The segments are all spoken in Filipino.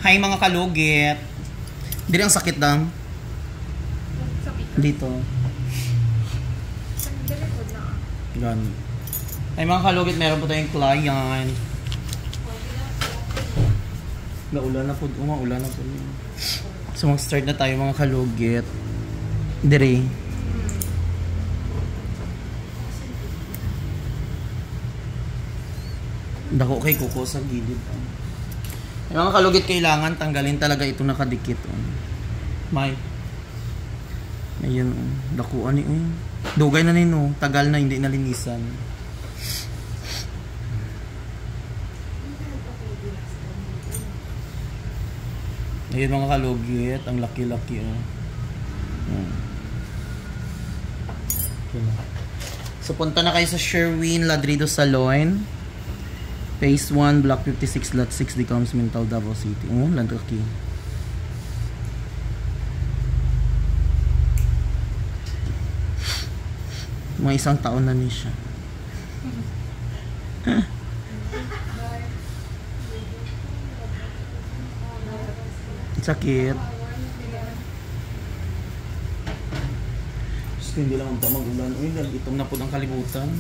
Hi mga kalugit. Dili ang sakit dam. Dito. Gan. Hi mga kalugit, meron po tayong client. Naulan na po, umaulan na po. So mag-start na tayo mga kalugit. Dire. Dako kay kuko sa gilid. Ay, mga kalugit, kailangan tanggalin talaga ito nakadikit. May. Ayun, dakuan ni. Dugay na nino, tagal na hindi nalinisan. Ayun mga kalugit, ang laki-laki. So punta na kayo sa Sherwin Ladrido Salon. Phase 1, Block 56, Lot 6, Decoms, Mental, Davao City. Laki. Mga isang taon na niya siya. Sakit. Just hindi lang ang magulan. Uy, itom na po ng kalibutan.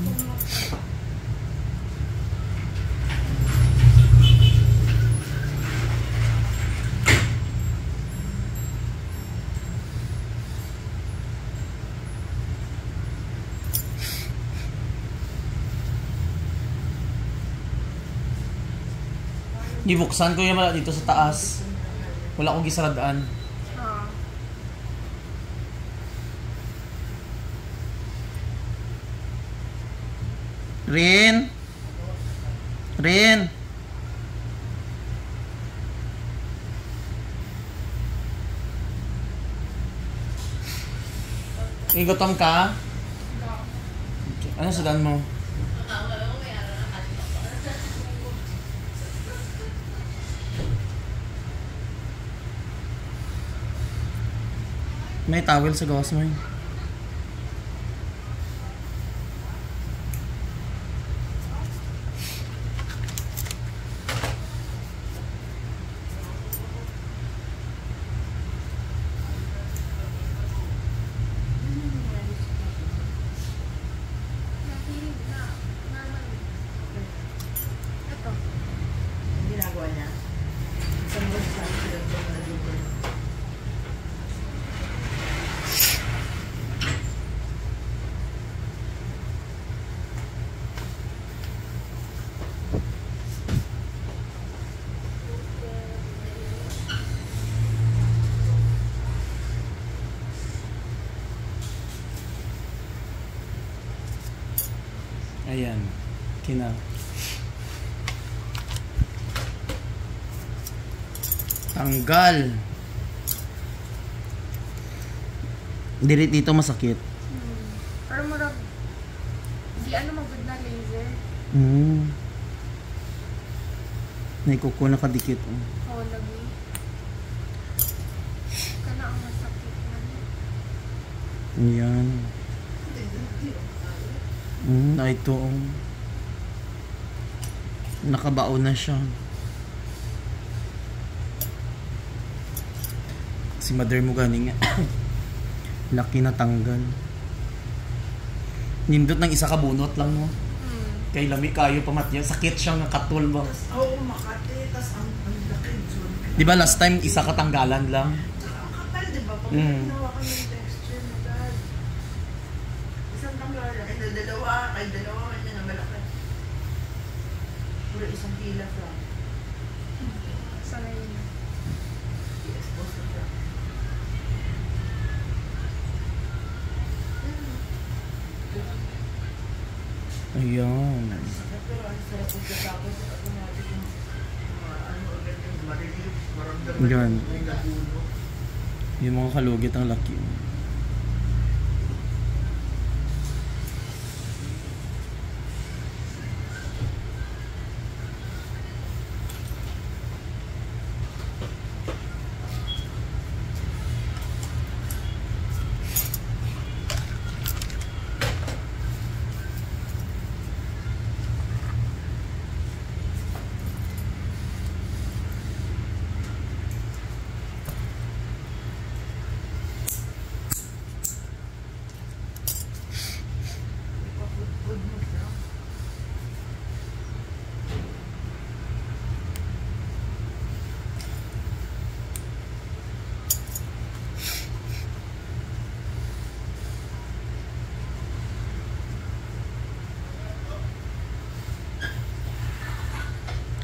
Ibuksan ko yung mala dito sa taas. Wala akong gisaradaan. Rin! Rin! Igutom ka? Ano sadan mo? May towel sa gawas mo yun. Ginagawa niya. Ayan. Kina. Tanggal. Dito masakit. Pero marag di magud na laser. May kuko nakadikit. Oo, lagi. Kana ang masakit man. Ayan. Ito. Nakabaon na siya. Si mother mo ganing laki na tanggal. Nindot ng isa ka bunot lang mo. Kay lami kayo pamatya. Sakit siya nga katul ba? Oo, makati. Tas ang laki. Di ba last time isa katanggalan lang? Ang kapal, di ba? Pag ginawa ka ng texture na dad. Isang tanggal. Kay dalawa. Kanya na malaki. Puro isang pilaf lang. Sana yun. I-expose na siya. Ayan. Pero ang sarap kung katapos at natin yung ano agad yung marilig. Maramdaman Yan. yung napuno. Yung mga kalugit ang laki.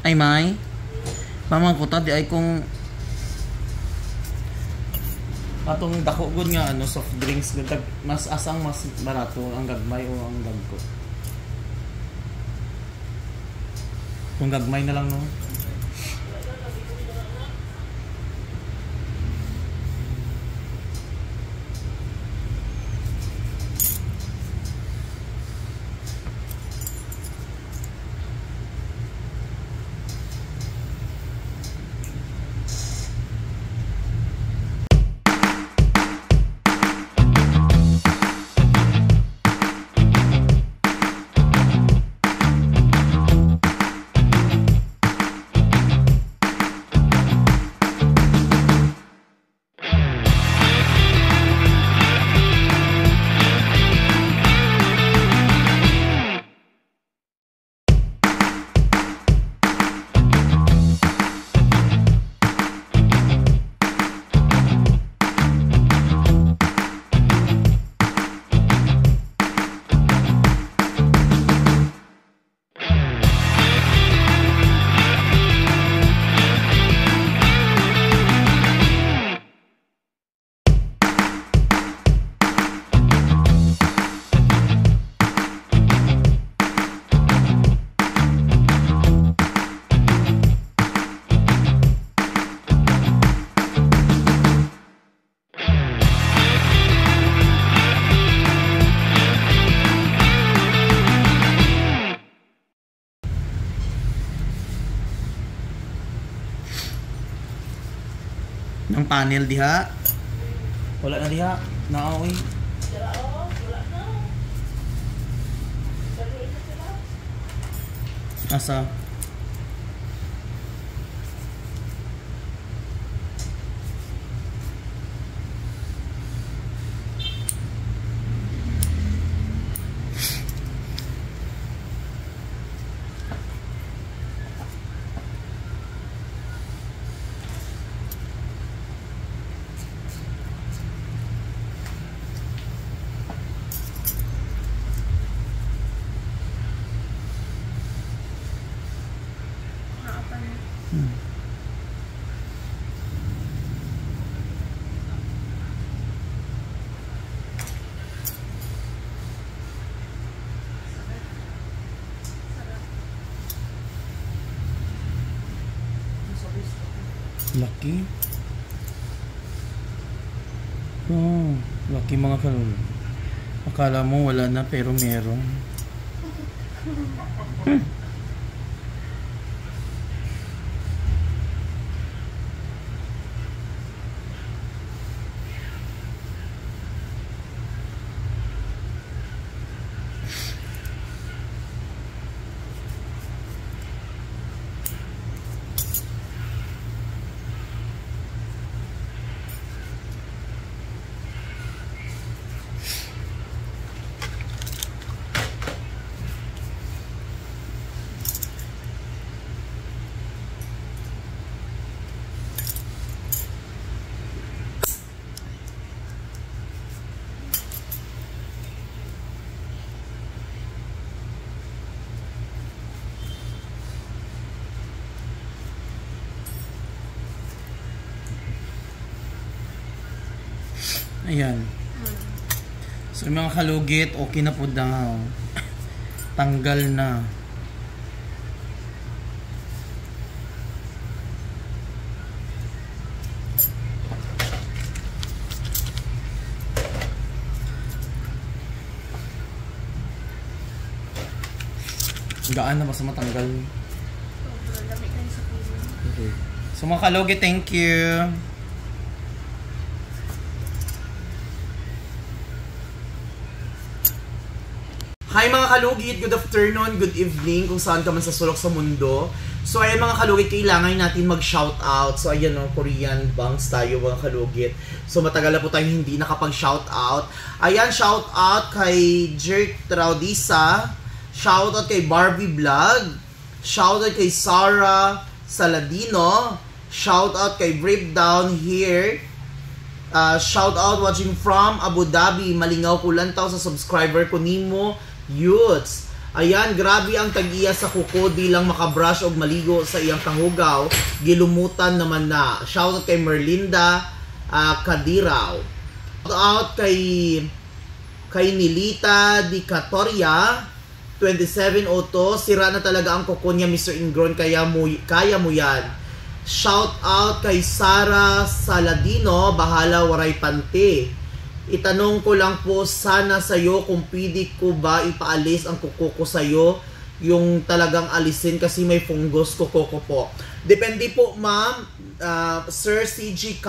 Ay, may? Mamang ko ta, di ay kung atong dako gud nga ano soft drinks gud mas asang mas barato ang gagmay o ang dagko. Kung gagmay na lang no. Ang panel diha. Wala na diha. Naoy. Asa? Laki. Oh, laki mga kalul. Akala mo wala na pero meron. Ayan. So mga kalugit, okay na po daw. Tanggal na. Gaan na ba sa matanggal? Sobrang lamig kayo sa piling. Okay. So mga kalugit, thank you. Hi mga kalugit, good afternoon, good evening kung saan ka man sa sulok sa mundo. So ayan mga kalugit, kailangan natin mag-shoutout. So ayan o, Korean bangs tayo mga kalugit. So matagal na po tayong hindi nakapag-shoutout. Ayan, shoutout kay Jerk Traudisa, shoutout kay Barbie Vlog, shoutout kay Sarah Saladino, shoutout kay Brave Down Here, shoutout watching from Abu Dhabi, malingaw ko lang tao sa subscriber ko nimo. Youths. Ayan, grabe ang tag-iya sa kuko, di lang makabrush o maligo sa iyang kahugaw, gilumutan naman na. Shoutout kay Merlinda Kadiraw. Shoutout kay Nilita Di Catoria, 2702. Sira na talaga ang kuko niya, Mr. Ingron, kaya mo yan. Shoutout kay Sara Saladino, bahala waray pante. Itanong ko lang po sana sa'yo kung pwede ko ba ipaalis ang kuko ko sa'yo, yung talagang alisin kasi may fungus kuko ko po. Depende po, ma'am, Sir CG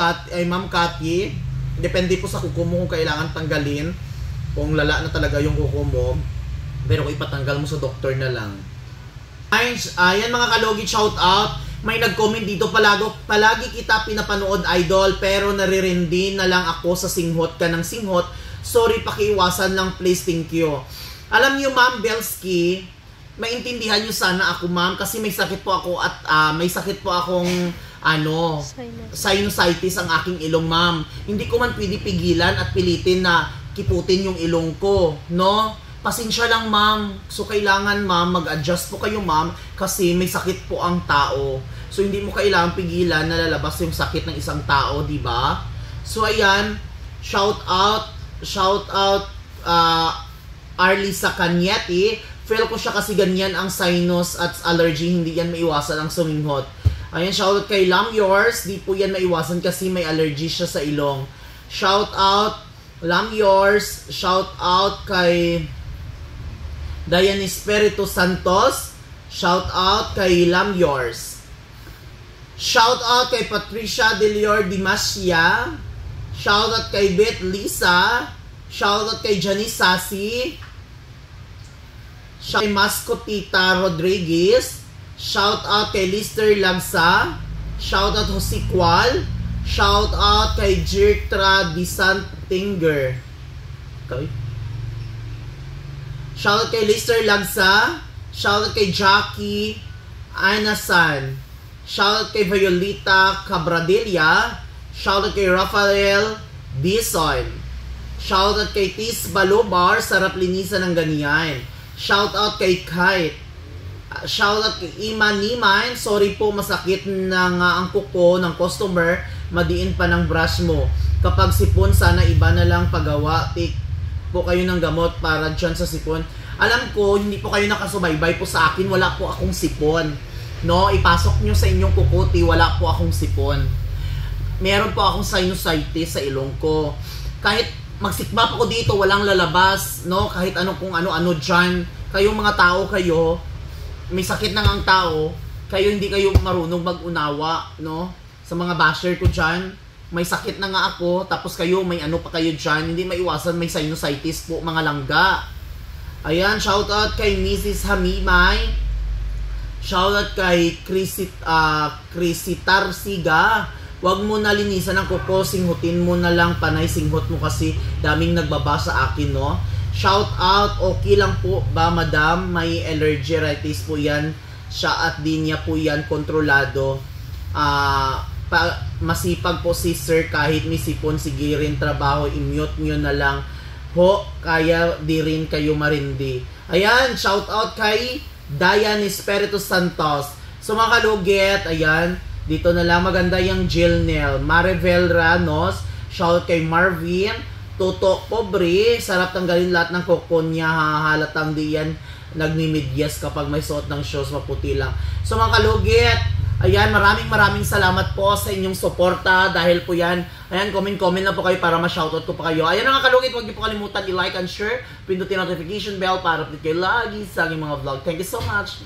Ma'am Kathy, depende po sa kuko mo kung kailangan tanggalin, kung lala na talaga yung kuko mo, pero kung ipatanggal mo sa doktor na lang. Ayan mga kalugit, shout out. May nag-comment dito, palagi kita pinapanood, idol, pero naririndi na lang ako sa singhot ka ng singhot. Sorry, pakiiwasan lang please, thank you. Alam niyo, Ma'am Belsky, maintindihan niyo sana ako, ma'am, kasi may sakit po ako at may sakit po akong sinusitis ang aking ilong, ma'am. Hindi ko man pwede pigilan at pilitin na kiputin yung ilong ko, no? Pasensya lang, ma'am. So, kailangan, ma'am, mag-adjust po kayo, ma'am, kasi may sakit po ang tao. So, hindi mo kailangan pigilan na lalabas yung sakit ng isang tao, di ba? So, ayan, shout out, Arlisa Canyeti. Feel ko siya kasi ganyan ang sinus at allergy, hindi yan maiwasan ang suminghot. Ayan, shout out kay Lam Yours, di po yan maiwasan kasi may allergy siya sa ilong. Shout out, Lam Yours, shout out kay Dayan Espiritu Santos. Shout out kay Lam Yours. Shout out kay Patricia Delior Dimasya. Shout out kay Beth Lisa. Shout out kay Janice Sasi. Shout out kay Mascotita Rodriguez. Shout out kay Lister Lagsa. Shout out Jose Cual. Shout out kay Jirtra Disantinger. Okay. Shoutout kay Lister Lagsa. Shoutout kay Jackie Anasan. Shoutout kay Violeta Cabradilla. Shoutout kay Rafael Dison. Shoutout kay Tis Balobar. Sarap linisan ng ganyan. Shoutout kay Kite. Shoutout kay Ima Niman. Sorry po, masakit na nga ang kuko ng customer. Madiin pa ng brush mo. Kapag sipon, sana iba na lang pagawa. Take po kayo ng gamot para dyan sa sipon. Alam ko, hindi po kayo nakasubaybay po sa akin. Wala po akong sipon. No, ipasok nyo sa inyong kukuti. Wala po akong sipon. Meron po akong sinusitis sa ilong ko. Kahit magsikmap ako dito, walang lalabas. No, kahit kung ano-ano dyan. Kayong mga tao kayo, may sakit na ang tao, kayo hindi kayo marunong mag-unawa. No, sa mga basher ko dyan, may sakit na nga ako, tapos kayo, may ano pa kayo dyan, hindi maiwasan, may sinusitis po, mga langga. Ayan, shoutout kay Mrs. Hamimay. Shoutout kay Crisitar Siga. Huwag mo na linisan ang kuko, singhutin mo na lang, panay singhot mo kasi daming nagbaba sa akin, no? Shoutout, okay lang po ba, madam? May allergitis po yan, siya at di niya po yan kontrolado. Masipag po si sir kahit may sipon, sige rin trabaho, i-mute nyo na lang ho, kaya di rin kayo marindi. Ayan, shout out kay Dayan Espiritu Santos. So mga kalugit, ayan, dito na lang, maganda yung gel nail. Maribel Ranos, shout out kay Marvin. Toto Pobre, sarap tanggalin lahat ng kuko niya, halatang di yan nagmimidyas kapag may suot ng shoes, maputi lang. So mga kalugit, ayan, maraming salamat po sa inyong suporta dahil po yan, ayan, comment na po kayo para ma-shoutout ko pa kayo. Ayan mga kalugit, huwag niyo po kalimutan i-like and share, pindutin notification bell para update kayo lagi sa aking mga vlog. Thank you so much!